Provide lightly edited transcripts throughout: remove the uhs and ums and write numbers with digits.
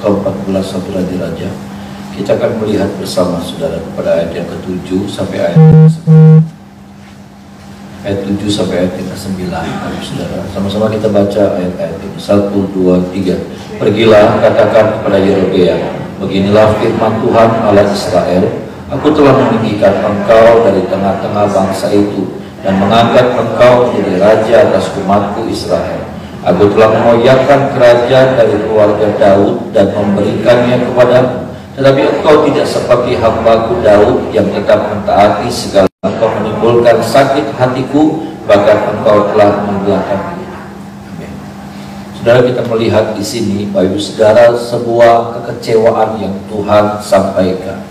ke-14 sampai Raja-Raja. Kita akan melihat bersama saudara pada ayat yang ke-7 sampai ayat yang ke-9. Ayat 7 sampai ayat yang ke-9. Saudara, sama-sama kita baca ayat-ayat ini. 1, 2, 3. Pergilah, katakan kepada Yerobeam, beginilah firman Tuhan Allah Israel, aku telah meninggikan engkau dari tengah-tengah bangsa itu dan mengangkat engkau menjadi raja atas umatku Israel. Aku telah mengoyakkan kerajaan dari keluarga Daud dan memberikannya kepadamu. Tetapi engkau tidak seperti hambaku Daud yang tetap mentaati segala. Engkau menimbulkan sakit hatiku, bahkan engkau telah membelakangnya. Saudara, kita melihat di sini, Bapak Ibu Saudara, sebuah kekecewaan yang Tuhan sampaikan.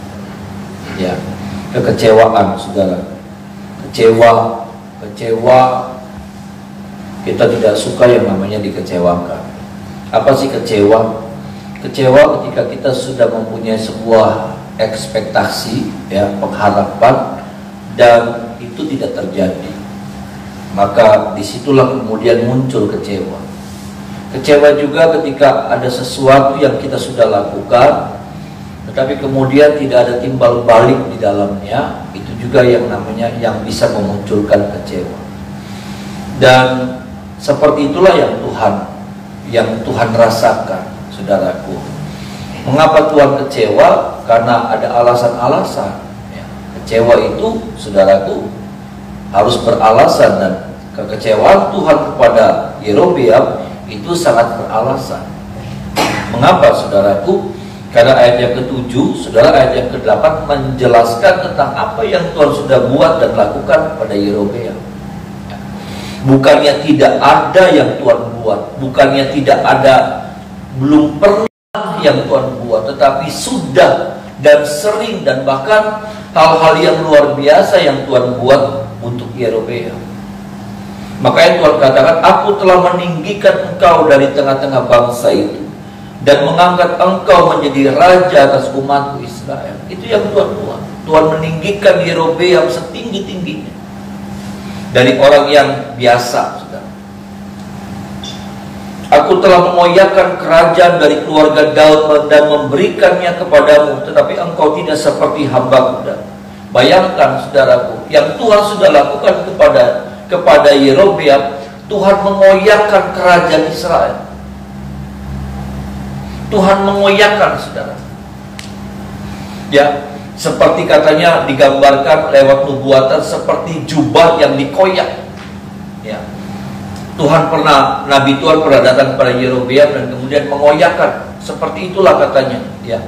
Ya, kekecewaan, saudara. Kecewa. Kita tidak suka yang namanya dikecewakan. Apa sih kecewa? Kecewa ketika kita sudah mempunyai sebuah ekspektasi, ya, pengharapan, dan itu tidak terjadi. Maka disitulah kemudian muncul kecewa. Kecewa juga ketika ada sesuatu yang kita sudah lakukan, tetapi kemudian tidak ada timbal balik di dalamnya. Itu juga yang namanya yang bisa memunculkan kecewa. Dan seperti itulah yang Tuhan rasakan, saudaraku. Mengapa Tuhan kecewa? Karena ada alasan-alasan. Ya, kecewa itu, saudaraku, harus beralasan, dan kekecewaan Tuhan kepada Yerobeam itu sangat beralasan. Mengapa, saudaraku? Karena ayat yang ke-7, saudara, ayat yang ke-8 menjelaskan tentang apa yang Tuhan sudah buat dan lakukan pada Yerobeam. Bukannya tidak ada yang Tuhan buat, bukannya tidak ada, belum pernah yang Tuhan buat, tetapi sudah dan sering, dan bahkan hal-hal yang luar biasa yang Tuhan buat untuk Yerobeam. Makanya Tuhan katakan, aku telah meninggikan engkau dari tengah-tengah bangsa itu dan mengangkat engkau menjadi raja atas umatku Israel. Itu yang Tuhan buat. Tuhan meninggikan Yerobeam setinggi-tingginya dari orang yang biasa, saudara. Aku telah mengoyakkan kerajaan dari keluarga Daud dan memberikannya kepadamu, tetapi engkau tidak seperti hamba-Ku. Bayangkan, saudaraku, yang Tuhan sudah lakukan kepada Yerobeam. Tuhan mengoyakkan kerajaan Israel. Tuhan mengoyakkan, saudara. Ya, seperti katanya digambarkan lewat nubuatan seperti jubah yang dikoyak. Ya. Nabi Tuhan pernah datang kepada Yerobeam dan kemudian mengoyakkan. Seperti itulah katanya, ya.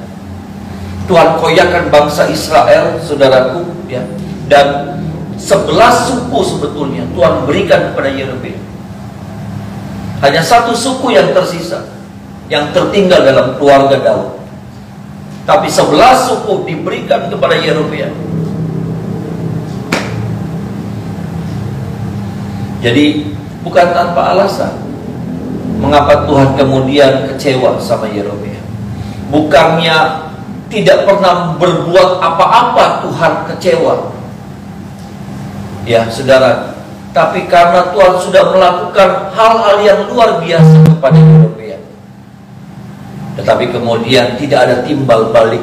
Tuhan koyakkan bangsa Israel, saudaraku, ya. Dan 11 suku sebetulnya Tuhan berikan kepada Yerobeam. Hanya satu suku yang tersisa, yang tertinggal dalam keluarga Daud. Tapi 11 suku diberikan kepada Yerobeam. Jadi bukan tanpa alasan mengapa Tuhan kemudian kecewa sama Yerobeam. Bukannya tidak pernah berbuat apa-apa Tuhan kecewa, ya saudara. Tapi karena Tuhan sudah melakukan hal-hal yang luar biasa kepada Yerobeam, tetapi kemudian tidak ada timbal balik.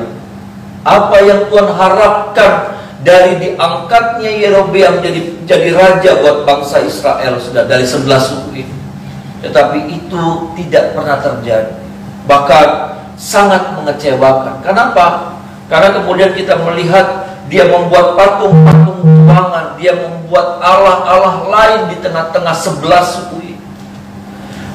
Apa yang Tuhan harapkan dari diangkatnya Yerobeam jadi raja buat bangsa Israel, sudah dari 11 suku ini, tetapi itu tidak pernah terjadi. Bahkan sangat mengecewakan. Kenapa? Karena kemudian kita melihat dia membuat patung-patung tuangan, dia membuat Allah-Allah lain di tengah-tengah 11 suku ini.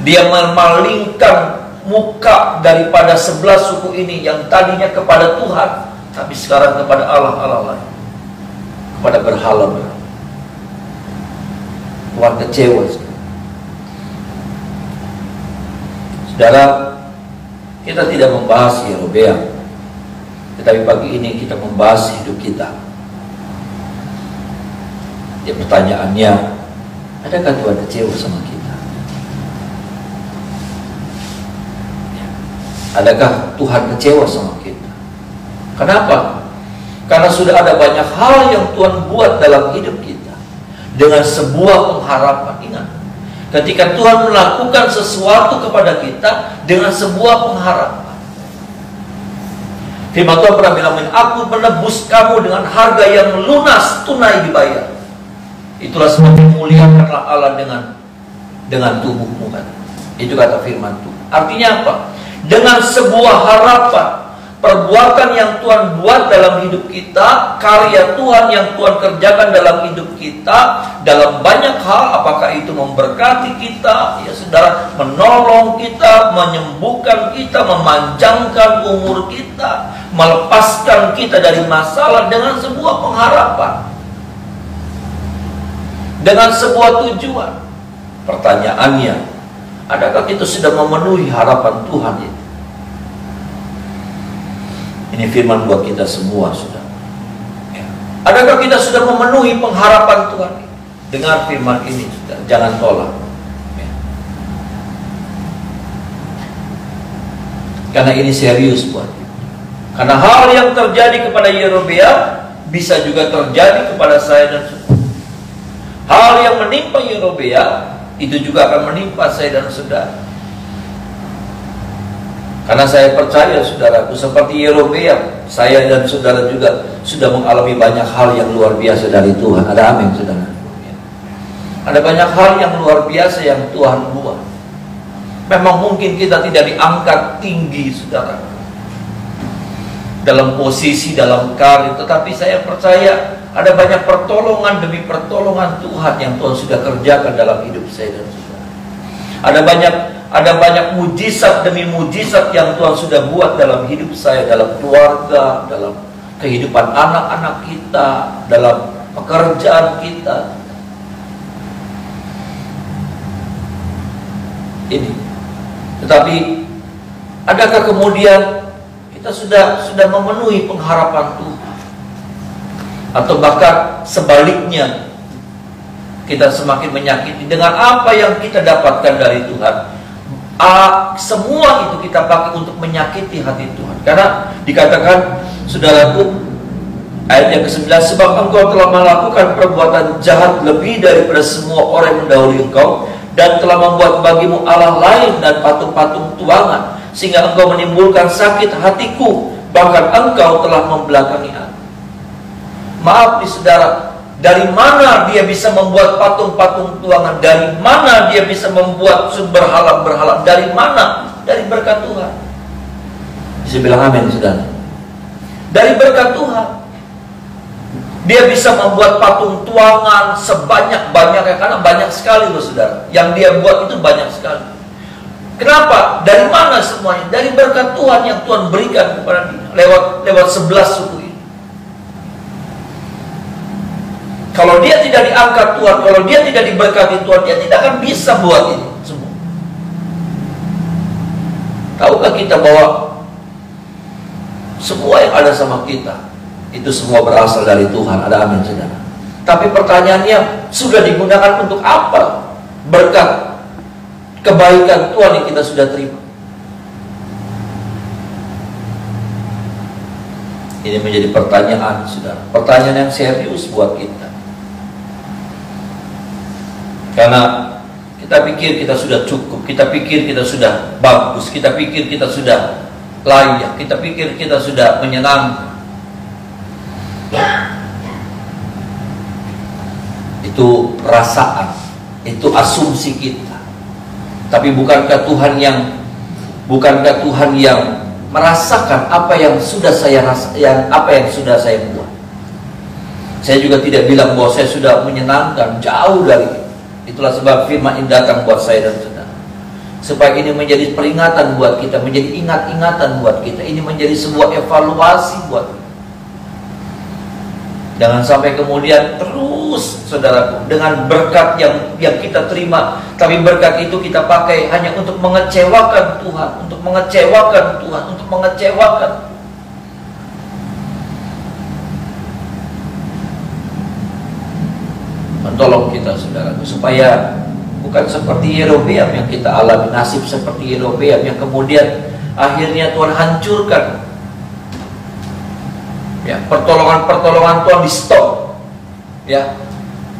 Dia memalingkan muka daripada 11 suku ini yang tadinya kepada Tuhan, tapi sekarang kepada Allah-Allah lain, kepada berhala-berhala. Tuhan kecewa. Saudara, kita tidak membahas Yerobeam, tetapi pagi ini kita membahas hidup kita. Ya, pertanyaannya, adakah Tuhan kecewa sama kita? Adakah Tuhan kecewa sama kita? Kenapa? Karena sudah ada banyak hal yang Tuhan buat dalam hidup kita dengan sebuah pengharapan. Ingat, ketika Tuhan melakukan sesuatu kepada kita dengan sebuah pengharapan, Firman Tuhan pernah bilang, aku menebus kamu dengan harga yang lunas, tunai dibayar. Itulah sebabnya muliakanlah Allah dengan tubuhmu kan. Itu kata firman Tuhan. Artinya apa? Dengan sebuah harapan, perbuatan yang Tuhan buat dalam hidup kita, karya Tuhan yang Tuhan kerjakan dalam hidup kita, dalam banyak hal, apakah itu memberkati kita, ya saudara, menolong kita, menyembuhkan kita, memanjangkan umur kita, melepaskan kita dari masalah dengan sebuah pengharapan, dengan sebuah tujuan. Pertanyaannya, adakah kita sudah memenuhi harapan Tuhan itu? Ini firman buat kita semua, sudah. Adakah kita sudah memenuhi pengharapan Tuhan? Dengar firman ini, sudah. Jangan tolak. Karena ini serius buat kita. Karena hal yang terjadi kepada Yerobeam bisa juga terjadi kepada saya dan saudara. Hal yang menimpa Yerobeam itu juga akan menimpa saya dan saudara. Karena saya percaya, saudaraku, seperti Yerobeam, saya dan saudara juga sudah mengalami banyak hal yang luar biasa dari Tuhan. Ada amin, saudara? Ada banyak hal yang luar biasa yang Tuhan buat. Memang mungkin kita tidak diangkat tinggi, saudara, dalam posisi, dalam karir, tetapi saya percaya ada banyak pertolongan demi pertolongan Tuhan yang Tuhan sudah kerjakan dalam hidup saya dan saudara. Ada banyak mujizat demi mujizat yang Tuhan sudah buat dalam hidup saya, dalam keluarga, dalam kehidupan anak-anak kita, dalam pekerjaan kita. Ini. Tetapi adakah kemudian kita sudah memenuhi pengharapan Tuhan? Atau bahkan sebaliknya, kita semakin menyakiti dengan apa yang kita dapatkan dari Tuhan? Semua itu kita pakai untuk menyakiti hati Tuhan. Karena dikatakan, saudaraku, ayat yang ke-9, sebab engkau telah melakukan perbuatan jahat lebih daripada semua orang yang mendahului engkau, dan telah membuat bagimu Allah lain dan patung-patung tuangan, sehingga engkau menimbulkan sakit hatiku, bahkan engkau telah membelakangi aku. Maaf nih saudara, dari mana dia bisa membuat patung-patung tuangan? Dari mana dia bisa membuat berhala-berhala? Dari mana? Dari berkat Tuhan. Bisa bilang amin, saudara. Dari berkat Tuhan. Dia bisa membuat patung tuangan sebanyak-banyaknya, karena banyak sekali loh, saudara. Yang dia buat itu banyak sekali. Kenapa? Dari mana semuanya? Dari berkat Tuhan yang Tuhan berikan kepada dia lewat 11 suku ini. Kalau dia tidak diangkat Tuhan, kalau dia tidak diberkati Tuhan, dia tidak akan bisa buat ini semua. Tahukah kita bahwa semua yang ada sama kita itu semua berasal dari Tuhan? Ada amin, saudara. Tapi pertanyaannya, sudah digunakan untuk apa berkat kebaikan Tuhan yang kita sudah terima? Ini menjadi pertanyaan, saudara. Pertanyaan yang serius buat kita. Karena kita pikir kita sudah cukup, kita pikir kita sudah bagus, kita pikir kita sudah layak, kita pikir kita sudah menyenangkan. Itu perasaan, itu asumsi kita. Tapi bukankah Tuhan yang merasakan apa yang sudah saya apa yang sudah saya buat? Saya juga tidak bilang bahwa saya sudah menyenangkan, jauh dari itu. Itulah sebab firman ini datang buat saya dan saudara, supaya ini menjadi peringatan buat kita, menjadi ingat-ingatan buat kita. Ini menjadi sebuah evaluasi buat kita. Jangan sampai kemudian terus, saudaraku, dengan berkat yang kita terima, tapi berkat itu kita pakai hanya untuk mengecewakan Tuhan, untuk mengecewakan Tuhan, untuk mengecewakan. Tolong kita, saudaraku, supaya bukan seperti Yerobeam yang kita alami, nasib seperti Yerobeam yang kemudian akhirnya Tuhan hancurkan. Ya, pertolongan Tuhan di stop. Ya,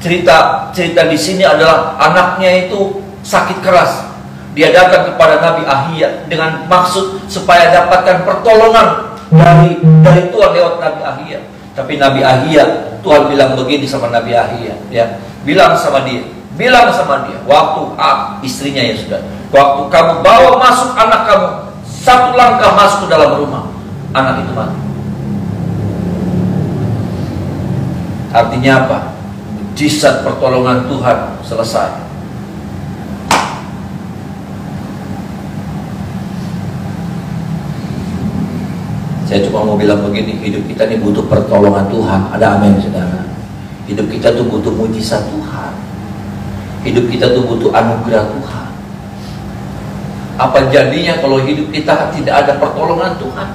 cerita di sini adalah anaknya itu sakit keras. Dia datang kepada Nabi Ahia dengan maksud supaya dapatkan pertolongan dari Tuhan lewat Nabi Ahia. Tapi Nabi Ahia, Tuhan bilang begini sama Nabi Ahia, ya, bilang sama dia, waktu istrinya ya sudah, waktu kamu bawa masuk anak kamu, satu langkah masuk ke dalam rumah, anak itu mati. Artinya apa? Mujizat pertolongan Tuhan selesai. Saya cuma mau bilang begini, hidup kita ini butuh pertolongan Tuhan. Ada amin, saudara. Hidup kita tuh butuh mujizat Tuhan. Hidup kita tuh butuh anugerah Tuhan. Apa jadinya kalau hidup kita tidak ada pertolongan Tuhan?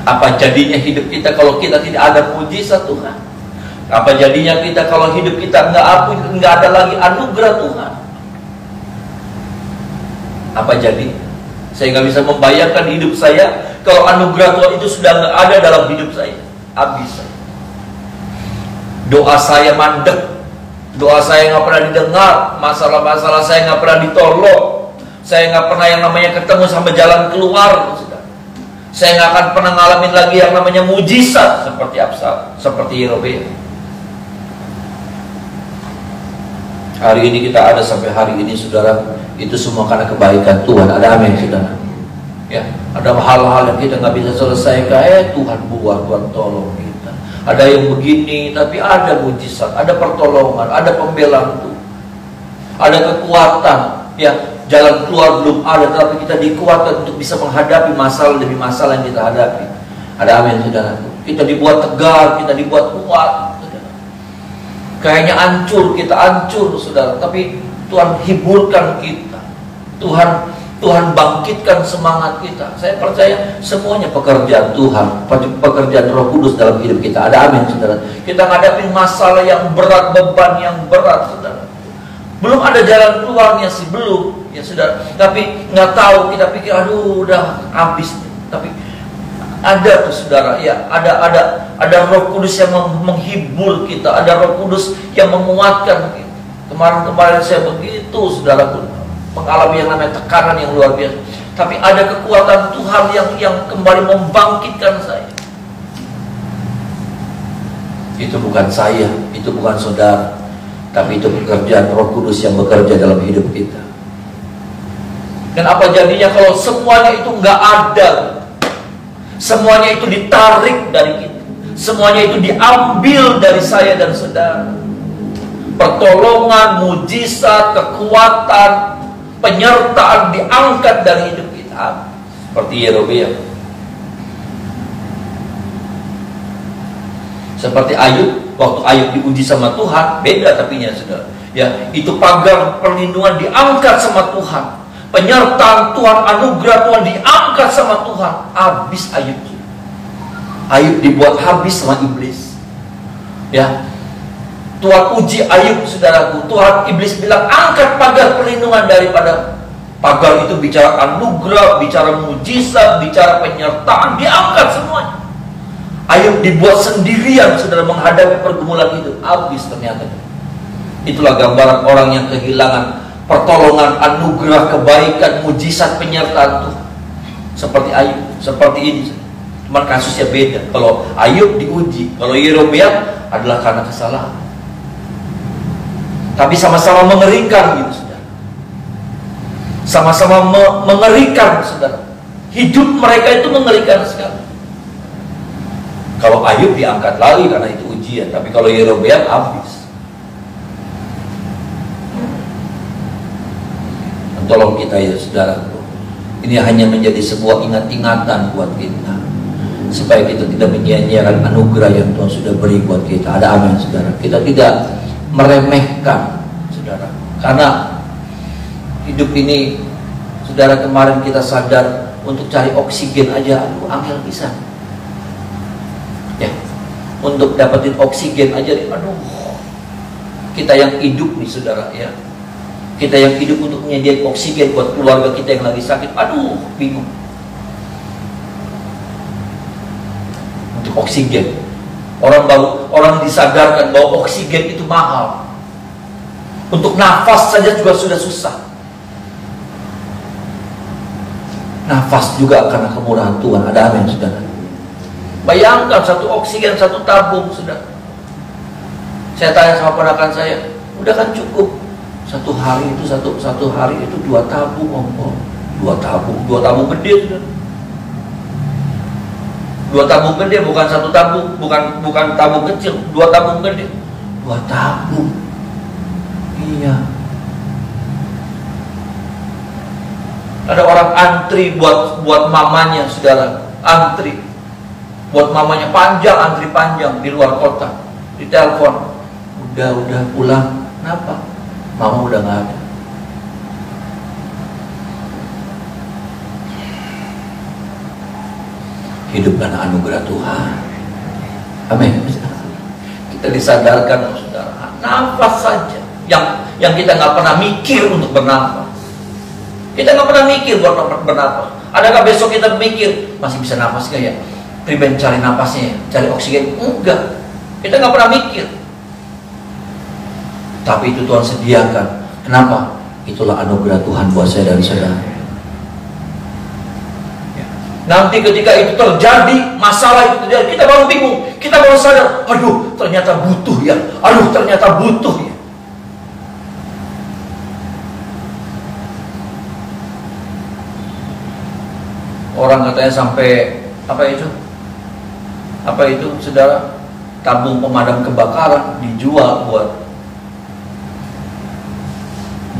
Apa jadinya hidup kita kalau kita tidak ada mujizat Tuhan? Apa jadinya kita kalau hidup kita nggak ada lagi anugerah Tuhan? Apa jadi? Saya nggak bisa membayangkan hidup saya kalau anugerah Tuhan itu sudah nggak ada dalam hidup saya. Habis. Doa saya mandek, doa saya nggak pernah didengar, masalah-masalah saya nggak pernah ditolong, saya nggak pernah yang namanya ketemu sampai jalan keluar. Saya nggak akan pernah ngalamin lagi yang namanya mujizat seperti Absal, seperti Yerobeam. Hari ini kita ada sampai hari ini, saudara, itu semua karena kebaikan Tuhan. Ada amin, saudara. Ya, ada hal-hal yang kita nggak bisa selesaikan, Tuhan buat tolong kita. Ada yang begini, tapi ada mujizat, ada pertolongan, ada pembelaan Tuhan, ada kekuatan. Ya, jalan keluar belum ada, tapi kita dikuatkan untuk bisa menghadapi masalah demi masalah yang kita hadapi. Ada amin, saudara. Kita dibuat tegar, kita dibuat kuat. Saudara. Kayaknya hancur, kita hancur, saudara. Tapi Tuhan hiburkan kita. Tuhan bangkitkan semangat kita. Saya percaya semuanya pekerjaan Tuhan, pekerjaan Roh Kudus dalam hidup kita. Ada amin, saudara. Kita menghadapi masalah yang berat, beban yang berat, saudara. Belum ada jalan keluarnya sih, belum, ya saudara. Tapi nggak tahu, kita pikir, aduh, udah habis. Tapi ada tuh, saudara, ya, ada Roh Kudus yang menghibur kita, ada Roh Kudus yang menguatkan kita. Kemarin saya begitu, saudara, mengalami yang namanya tekanan yang luar biasa. Tapi ada kekuatan Tuhan yang kembali membangkitkan saya. Itu bukan saya, itu bukan saudara, tapi itu pekerjaan Roh Kudus yang bekerja dalam hidup kita. Dan apa jadinya kalau semuanya itu nggak ada? Semuanya itu ditarik dari kita, semuanya itu diambil dari saya dan saudara. Pertolongan, mujizat, kekuatan, penyertaan diangkat dari hidup kita. Seperti Yerobeam, seperti Ayub. Waktu Ayub diuji sama Tuhan, beda tapinya, saudara. Ya, itu pagar perlindungan diangkat sama Tuhan, penyertaan Tuhan, anugerah Tuhan diangkat sama Tuhan. Habis Ayub. Ayub dibuat habis sama iblis. Ya, Tuhan uji Ayub, saudaraku. Tuhan, iblis bilang, angkat pagar perlindungan daripada. Pagar itu bicara anugerah, bicara mujizat, bicara penyertaan, diangkat semuanya. Ayub dibuat sendirian, saudara, menghadapi pergumulan hidup. Habis ternyata. Itulah gambaran orang yang kehilangan pertolongan, anugerah, kebaikan, mujizat, penyertaan Tuhan. Seperti Ayub, seperti ini. Cuma kasusnya beda. Kalau Ayub diuji, kalau Yerobeam adalah karena kesalahan. Tapi sama-sama mengerikan gitu, saudara. Sama-sama mengerikan, saudara. Hidup mereka itu mengerikan sekali. Kalau Ayub diangkat lagi karena itu ujian, tapi kalau Yerobeam habis. Tolong kita ya, saudara. Ini hanya menjadi sebuah ingat-ingatan buat kita, supaya kita tidak menyia-nyiakan anugerah yang Tuhan sudah beri buat kita. Ada amin, saudara. Kita tidak meremehkan, saudara, karena hidup ini, saudara, kemarin kita sadar untuk cari oksigen aja, aduh, angel bisa. Ya, untuk dapetin oksigen aja, aduh, kita yang hidup nih, saudara, ya, kita yang hidup untuk menyediakan oksigen buat keluarga kita yang lagi sakit, aduh, bingung. Untuk oksigen, orang disadarkan bahwa oksigen itu mahal. Untuk nafas saja juga sudah susah. Nafas juga karena kemurahan Tuhan. Ada amin, saudara. Bayangkan satu oksigen, satu tabung, sudah. Saya tanya sama ponakan saya, udah kan cukup. Satu hari itu 2 tabung, Om. 2 tabung gede sudah. 2 tabung gede, bukan 1 tabung, bukan tabung kecil, 2 tabung gede. 2 tabung. Iya. Ada orang antri buat mamanya, saudara. Antri buat mamanya, antri panjang di luar kota. Ditelepon, udah pulang. Kenapa? Mama udah nggak ada. Hidup karena anugerah Tuhan. Amin. Kita disadarkan, saudara. Nafas saja yang kita nggak pernah mikir untuk bernafas. Kita nggak pernah mikir buat bernafas. Adakah besok kita mikir masih bisa nafas gak ya? Pribadi cari nafasnya, cari oksigen? Enggak. Kita nggak pernah mikir. Tapi itu Tuhan sediakan. Kenapa? Itulah anugerah Tuhan buat saya dan saudara. Nanti ketika itu terjadi, masalah itu terjadi, kita baru bingung, kita baru sadar, aduh ternyata butuh ya, Orang katanya sampai apa itu saudara, tabung pemadam kebakaran dijual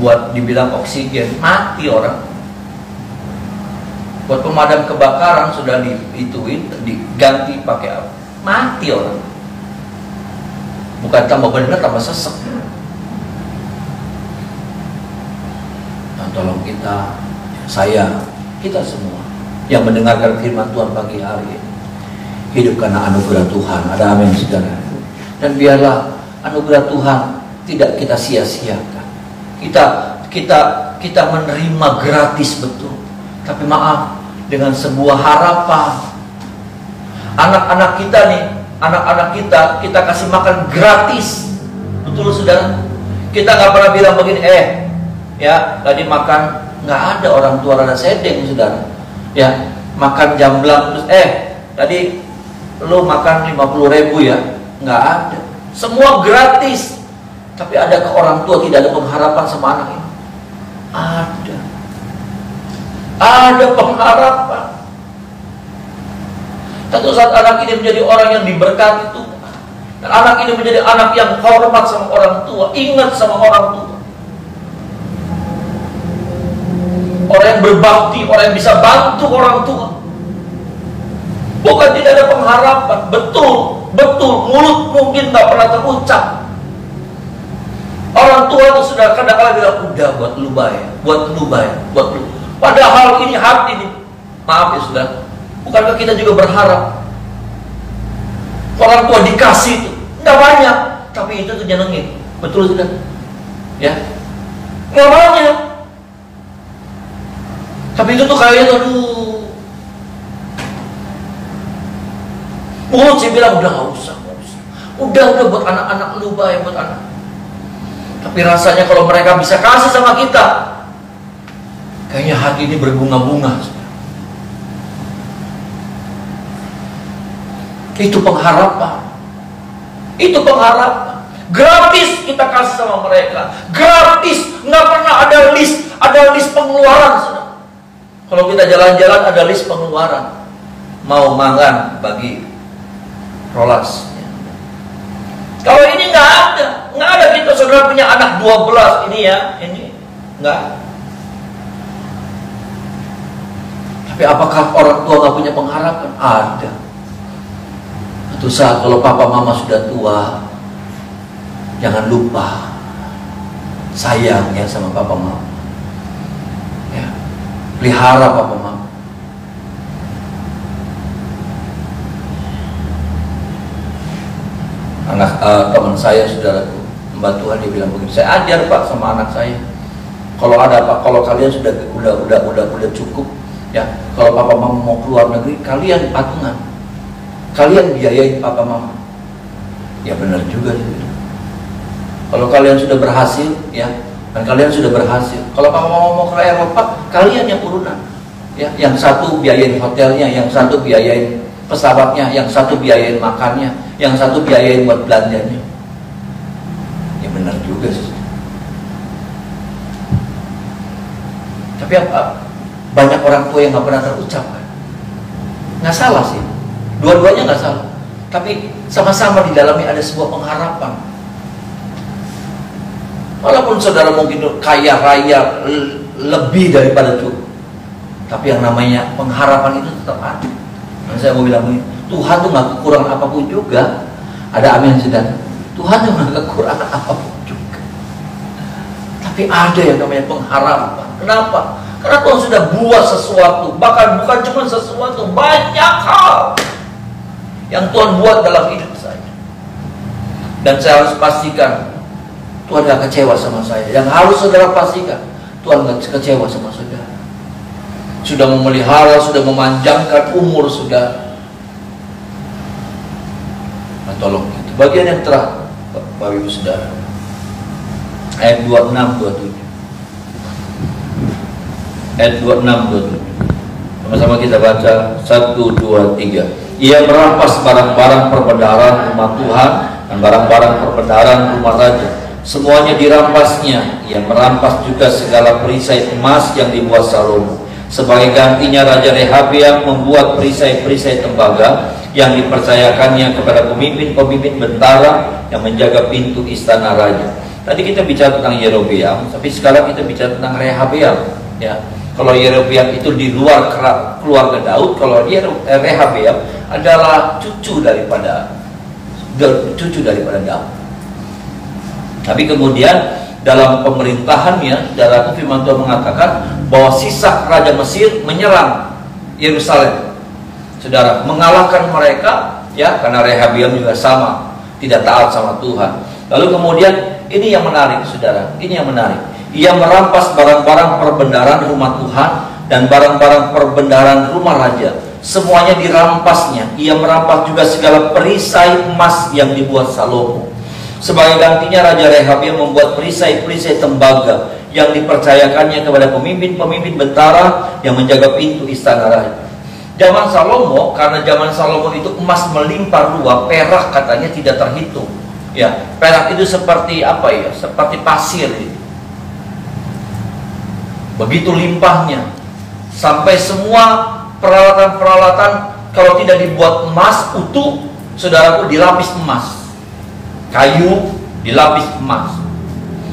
buat dibilang oksigen, mati orang. Buat pemadam kebakaran sudah diganti pakai apa? Mati orang. Bukan tambah benar, tambah sesek. Nah, tolong kita semua yang mendengarkan firman Tuhan pagi hari ini, hidup karena anugerah Tuhan. Ada amin, saudara. Dan biarlah anugerah Tuhan tidak kita sia-siakan. Kita menerima gratis, betul. Tapi maaf, dengan sebuah harapan. Anak-anak kita kasih makan gratis. Betul, saudara? Kita nggak pernah bilang begini, ya tadi makan, nggak ada orang tua rada sedeng, saudara. Ya, makan jamblang terus, tadi lo makan 50.000 ya, nggak ada. Semua gratis. Tapi adakah orang tua tidak ada pengharapan sama anak ini? Ada pengharapan. Tentu saat anak ini menjadi orang yang diberkati Tuhan, dan anak ini menjadi anak yang hormat sama orang tua, ingat sama orang tua, orang yang berbakti, orang yang bisa bantu orang tua. Bukan tidak ada pengharapan. Betul, mulut mungkin gak pernah terucap. Orang tua itu sudah kadang-kadang bilang, udah buat lu bayar. Padahal ini hati ini, maaf ya saudara, bukankah kita juga berharap orang tua dikasih itu nggak banyak, tapi itu tuh nyenengin, betul sudah, ya, nggak banyak, tapi itu tuh kayaknya mulut saya bilang udah nggak usah, udah buat anak-anak lu bayar buat anak, tapi rasanya kalau mereka bisa kasih sama kita, kayaknya hati ini berbunga-bunga. Itu pengharapan. Gratis kita kasih sama mereka. Gratis, nggak pernah ada list pengeluaran. Kalau kita jalan-jalan ada list pengeluaran. Mau makan bagi rolas. Kalau ini nggak ada kita saudara punya anak 12 ini nggak. Tapi apakah orang tua nggak punya pengharapan? Ada. Suatu saat kalau papa mama sudah tua, jangan lupa sayang ya sama papa mama. Ya, pelihara papa mama. Teman saya, saudaraku, Mbak Tuhan, dia bilang begini, saya ajar Pak sama anak saya. Kalau ada apa, kalau kalian sudah cukup. Ya, kalau papa mama mau keluar negeri, kalian patungan, kalian biayain papa mama. Ya benar juga sih. Kalau kalian sudah berhasil, ya, dan kalian sudah berhasil. Kalau papa mama mau ke Eropa, kalian yang urunan. Ya, yang satu biayain hotelnya, yang satu biayain pesawatnya, yang satu biayain makannya, yang satu biayain buat belanjanya. Ya benar juga sih. Tapi banyak orang tua yang nggak pernah terucapkan. Nggak salah sih, dua-duanya nggak salah. Tapi sama-sama di dalamnya ada sebuah pengharapan. Walaupun saudara mungkin kaya raya lebih daripada cukup, tapi yang namanya pengharapan itu tetap ada. Dan saya mau bilang begini, Tuhan tuh nggak kekurangan apapun juga. Ada amin saudara. Tuhan tuh nggak kekurangan apapun juga. Tapi ada yang namanya pengharapan. Kenapa? Karena Tuhan sudah buat sesuatu, bahkan bukan cuma sesuatu, banyak hal yang Tuhan buat dalam hidup saya. Dan saya harus pastikan Tuhan gak kecewa sama saya. Yang harus saudara pastikan, Tuhan gak kecewa sama saudara. Sudah memelihara, sudah memanjangkan umur saudara. Nah, tolong itu. Bagian yang terakhir, Bapak Ibu Saudara, ayat 26-27. Ayat 26-27. Sama-sama kita baca 1, 2, 3. Ia merampas barang-barang perbendaharaan rumah Tuhan dan barang-barang perbendaharaan rumah raja. Semuanya dirampasnya. Ia merampas juga segala perisai emas yang dibuat Salomo. Sebagai gantinya Raja Rehabeam membuat perisai-perisai tembaga yang dipercayakannya kepada pemimpin-pemimpin bentara yang menjaga pintu istana raja. Tadi kita bicara tentang Yerobeam, tapi sekarang kita bicara tentang Rehabeam. Ya, kalau Yerobeam itu di luar keluarga Daud, kalau Rehabeam adalah cucu daripada Daud. Tapi kemudian dalam pemerintahannya, dalam firman Tuhan mengatakan bahwa sisa Raja Mesir menyerang Yerusalem. Saudara, mengalahkan mereka, ya, karena Rehabeam juga sama, tidak taat sama Tuhan. Lalu kemudian ini yang menarik, saudara, ini yang menarik. Ia merampas barang-barang perbendaharaan rumah Tuhan dan barang-barang perbendaharaan rumah raja. Semuanya dirampasnya. Ia merampas juga segala perisai emas yang dibuat Salomo. Sebagai gantinya Raja Rehabeam membuat perisai-perisai tembaga yang dipercayakannya kepada pemimpin-pemimpin bentara yang menjaga pintu istana raja. Zaman Salomo, karena zaman Salomo itu emas melimpah ruah, perak katanya tidak terhitung. Ya, perak itu seperti apa ya? Seperti pasir. Begitu limpahnya, sampai semua peralatan-peralatan kalau tidak dibuat emas utuh, saudaraku, dilapis emas. Kayu dilapis emas.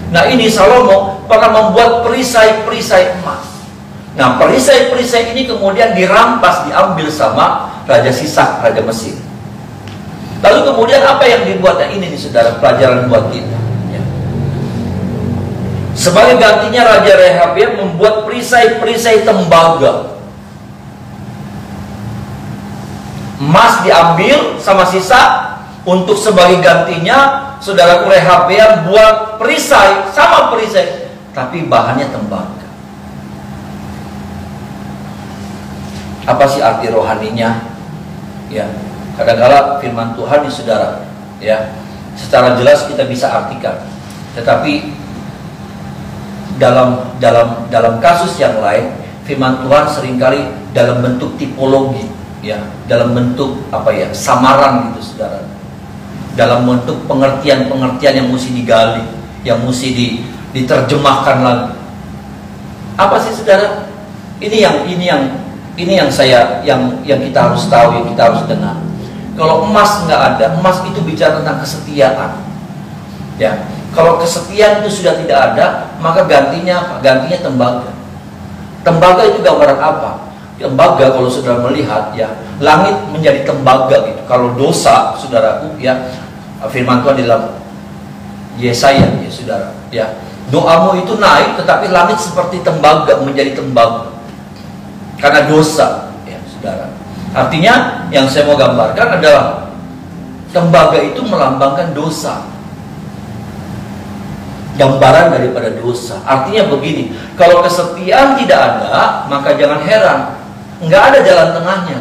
Nah, ini Salomo pernah membuat perisai-perisai emas. Nah, perisai-perisai ini kemudian dirampas, diambil sama Raja Sisak, Raja Mesir. Lalu kemudian apa yang dibuatnya ini nih, saudara, pelajaran buat kita. Ya. Sebagai gantinya Raja Rehabeam membuat perisai-perisai tembaga. Emas diambil sama sisa. Untuk sebagai gantinya, saudaraku, Rehabeam buat perisai, sama perisai, tapi bahannya tembaga. Apa sih arti rohaninya? Ya, kadang-kala firman Tuhan nih, saudara, ya, secara jelas kita bisa artikan. Tetapi dalam kasus yang lain, firman Tuhan seringkali dalam bentuk tipologi, ya, dalam bentuk apa ya, samaran gitu, saudara. Dalam bentuk pengertian-pengertian yang mesti digali, yang mesti diterjemahkan lagi. Apa sih, saudara? Ini yang kita harus tahu, yang kita harus dengar. Kalau emas nggak ada, emas itu bicara tentang kesetiaan. Ya, kalau kesetiaan itu sudah tidak ada, maka gantinya apa? Gantinya tembaga. Tembaga itu gambaran apa? Tembaga, kalau saudara melihat, ya, langit menjadi tembaga gitu. Kalau dosa, saudaraku, ya, firman Tuhan di dalam Yesaya, ya, saudara, ya, doamu itu naik, tetapi langit seperti tembaga, menjadi tembaga karena dosa, ya, saudara. Artinya yang saya mau gambarkan adalah tembaga itu melambangkan dosa, gambaran daripada dosa. Artinya begini, kalau kesetiaan tidak ada, maka jangan heran, nggak ada jalan tengahnya.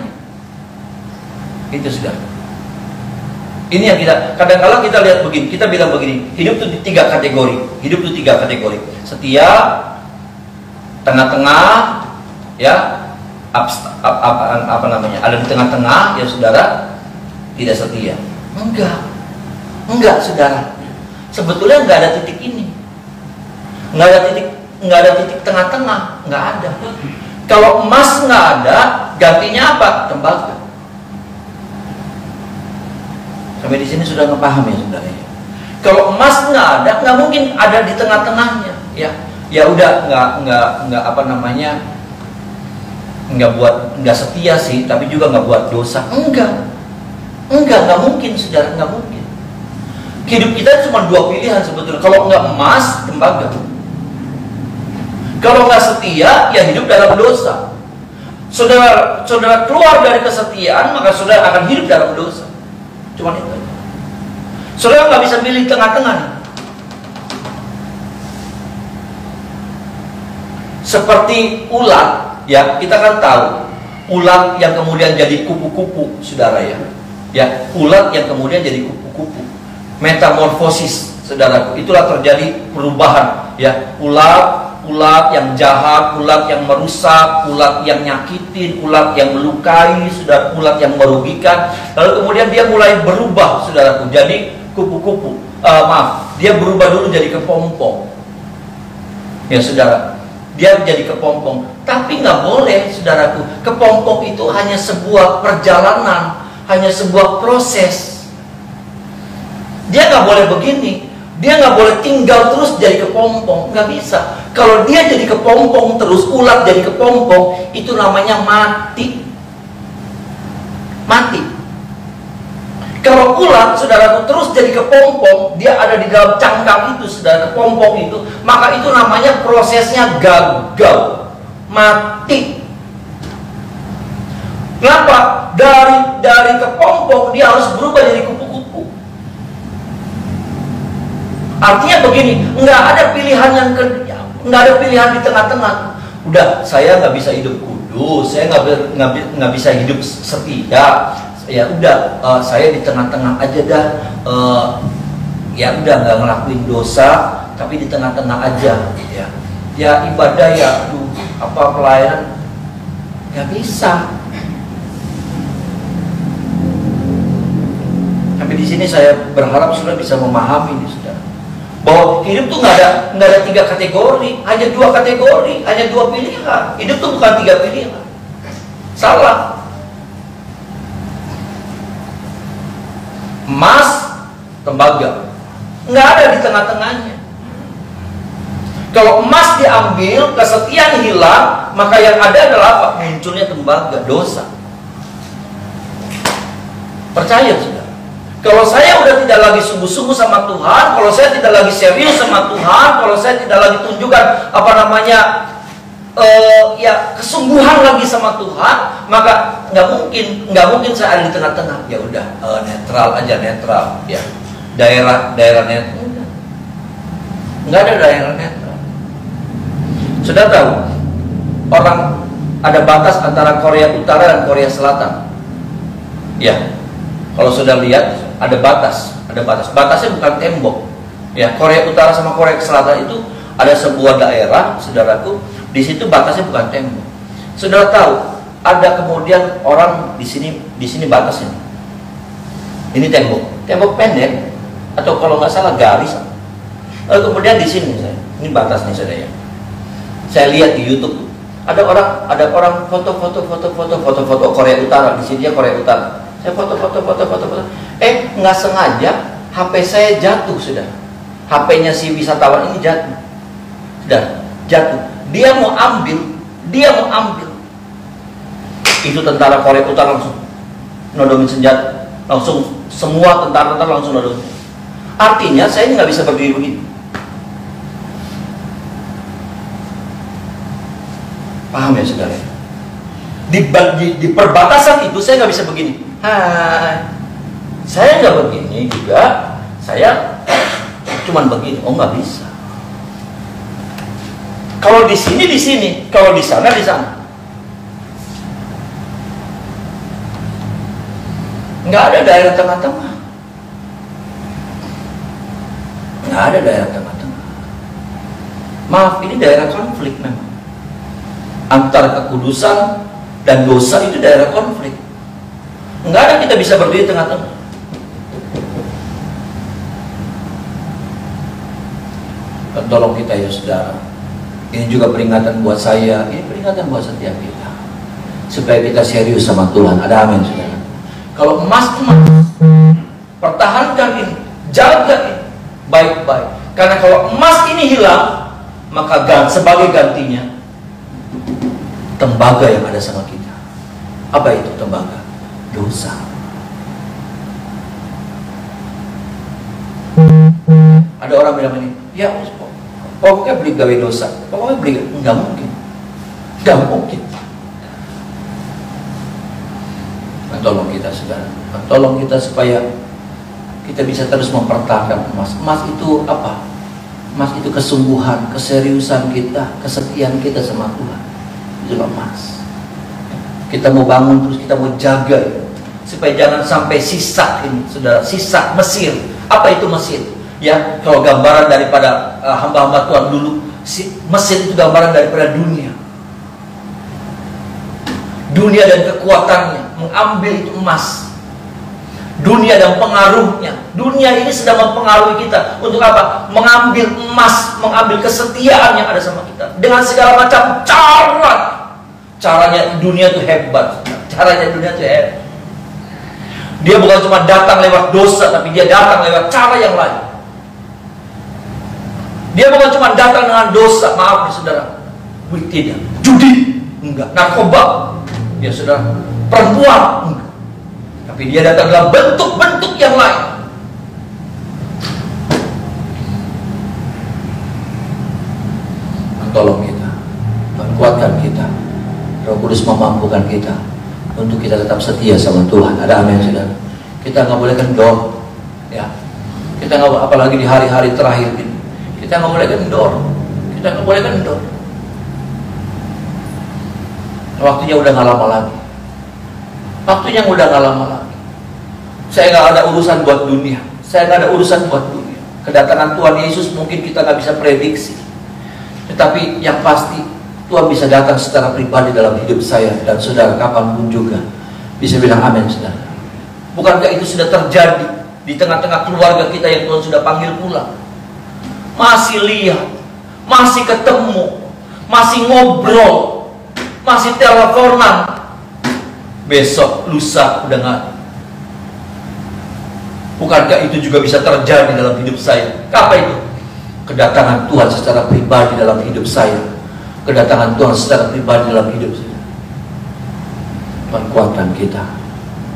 Itu, saudara. Ini yang kita, kadang-kadang kita lihat begini, kita bilang begini, hidup itu tiga kategori. Hidup itu tiga kategori. Setia, tengah-tengah, ya, apa namanya, ada di tengah-tengah, ya saudara tidak setia. Enggak saudara. Sebetulnya nggak ada titik ini, nggak ada titik tengah-tengah, nggak ada. Kalau emas nggak ada, gantinya apa? Tembaga. Sampai di sini sudah ngepaham ya saudara. Kalau emas nggak ada, nggak mungkin ada di tengah-tengahnya. Ya udah, nggak apa namanya, nggak setia sih, tapi juga nggak buat dosa. Nggak mungkin saudara, nggak mungkin. Hidup kita cuma dua pilihan sebetulnya. Kalau nggak emas, tembaga. Kalau nggak setia, ya hidup dalam dosa. Saudara keluar dari kesetiaan, maka saudara akan hidup dalam dosa. Cuma itu. Saudara nggak bisa pilih tengah-tengah nih. Seperti ulat, ya kita kan tahu ulat yang kemudian jadi kupu-kupu, saudara ya. Ya, ulat yang kemudian jadi kupu-kupu. Metamorfosis, saudara, itulah terjadi perubahan. Ya, ulat yang jahat, ulat yang merusak, ulat yang nyakitin, ulat yang melukai, saudara, ulat yang merugikan. Lalu kemudian dia mulai berubah, saudaraku, jadi kupu-kupu. Dia berubah dulu jadi kepompong. Ya, saudara, dia jadi kepompong. Tapi nggak boleh, saudaraku. Kepompong itu hanya sebuah perjalanan, hanya sebuah proses. Dia nggak boleh begini. Dia nggak boleh tinggal terus jadi kepompong, nggak bisa. Kalau dia jadi kepompong terus, ulat jadi kepompong, itu namanya mati. Kalau ulat, saudaraku, terus jadi kepompong, dia ada di dalam cangkang itu, saudara, kepompong itu, maka itu namanya prosesnya gagal, mati. Kenapa? Dari kepompong dia harus berubah jadi kupu-kupu. Artinya begini, nggak ada pilihan di tengah-tengah. Udah, saya nggak bisa hidup kudus, saya nggak bisa hidup setia. Ya udah, saya di tengah-tengah aja dah. Ya udah, nggak ngelakuin dosa, tapi di tengah-tengah aja. Ya ibadah ya, pelayanan nggak bisa. Sampai di sini saya berharap sudah bisa memahami ini, saudara. Bahwa hidup tuh nggak ada 3 kategori, hanya 2 kategori, hanya 2 pilihan. Hidup tuh bukan 3 pilihan. Salah. Emas, tembaga, nggak ada di tengah-tengahnya. Kalau emas diambil, kesetiaan hilang, maka yang ada adalah apa? Munculnya tembaga, dosa. Percaya sudah. Kalau saya udah tidak lagi sungguh-sungguh sama Tuhan, kalau saya tidak lagi serius sama Tuhan, kalau saya tidak lagi tunjukkan kesungguhan lagi sama Tuhan, maka nggak mungkin saya ada di tengah-tengah. Ya udah, netral aja, netral. Ya, daerah netral. Nggak ada daerah netral. Sudah tahu, orang ada batas antara Korea Utara dan Korea Selatan. Ya, kalau sudah lihat ada batas. Batasnya bukan tembok. Ya, Korea Utara sama Korea Selatan itu ada sebuah daerah, saudaraku. Di situ batasnya bukan tembok. Saudara tahu, ada kemudian orang di sini batasnya. Ini tembok pendek, atau kalau nggak salah garis. Lalu kemudian di sini, ini batas nih, saudara ya. Saya lihat di YouTube, ada orang foto Korea Utara. Di sini dia Korea Utara. Saya foto. Nggak sengaja HP saya jatuh, sudah. HP-nya si wisatawan ini jatuh. Jatuh. Dia mau ambil. Itu tentara Korea Utara langsung nodongin senjata. Langsung semua tentara langsung nodongin. Artinya saya nggak bisa berdiri begini. Paham ya saudara? Di perbatasan itu saya nggak bisa begini. Hai, saya nggak begini juga. Saya cuman begini. Oh, nggak bisa. Kalau di sini, kalau di sana. Nggak ada daerah tengah-tengah. Maaf, ini daerah konflik memang. Antara kekudusan Dan dosa itu daerah konflik. Enggak ada kita bisa berdiri tengah-tengah. Dan tolong kita ya saudara. Ini juga peringatan buat saya, ini peringatan buat setiap kita. Supaya kita serius sama Tuhan. Ada amin saudara. Kalau emas, pertahankan ini, jaga ini baik-baik. Karena kalau emas ini hilang, maka sebagai gantinya tembaga yang ada sama kita. Apa itu tembaga? Dosa. Ada orang bilang ini, ya pokoknya beli gawe dosa, pokoknya beli, nggak mungkin, nggak mungkin. Tolong kita saudara, tolong kita supaya kita bisa terus mempertahankan emas. Emas itu apa? Emas itu kesungguhan, keseriusan kita, kesetiaan kita sama Tuhan. Itulah emas. Kita mau bangun terus, kita mau jaga supaya jangan sampai sisa ini, saudara, sisa Mesir. Apa itu Mesir? Ya, kalau gambaran daripada hamba-hamba Tuhan dulu, Mesir itu gambaran daripada dunia. Dunia dan kekuatannya mengambil itu emas. Dunia dan pengaruhnya. Dunia ini sedang mempengaruhi kita. Untuk apa? Mengambil emas, mengambil kesetiaan yang ada sama kita dengan segala macam cara. Caranya dunia itu hebat. Caranya dunia itu hebat. Dia bukan cuma datang lewat dosa, tapi dia datang lewat cara yang lain. Dia bukan cuma datang dengan dosa, maaf nih saudara, tidak, judi, enggak, narkoba, ya saudara, perempuan, enggak. Tapi dia datang dalam bentuk-bentuk yang lain. Tolong kita, kuatkan kita. Roh Kudus memampukan kita untuk kita tetap setia sama Tuhan. Ada amin saudara. Kita nggak boleh kendor, ya. Kita nggak, apalagi di hari-hari terakhir ini, kita nggak boleh kendor. Kita nggak boleh kendor. Waktunya udah nggak lama lagi. Waktunya udah nggak lama lagi. Saya nggak ada urusan buat dunia. Saya nggak ada urusan buat dunia. Kedatangan Tuhan Yesus mungkin kita nggak bisa prediksi, tetapi yang pasti Tuhan bisa datang secara pribadi dalam hidup saya dan saudara kapanpun juga. Bisa bilang amin saudara. Bukankah itu sudah terjadi di tengah-tengah keluarga kita yang Tuhan sudah panggil pulang? Masih lihat, masih ketemu, masih ngobrol, masih teleponan. Besok, lusa udah nggak. Bukankah itu juga bisa terjadi dalam hidup saya? Apa itu? Kedatangan Tuhan secara pribadi dalam hidup saya. Kedatangan Tuhan secara pribadi dalam hidup saya. Tuhan kuatkan kita,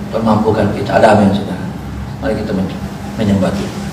Tuhan mampukan kita. Ada amin saudara. Mari kita menyembah Tuhan.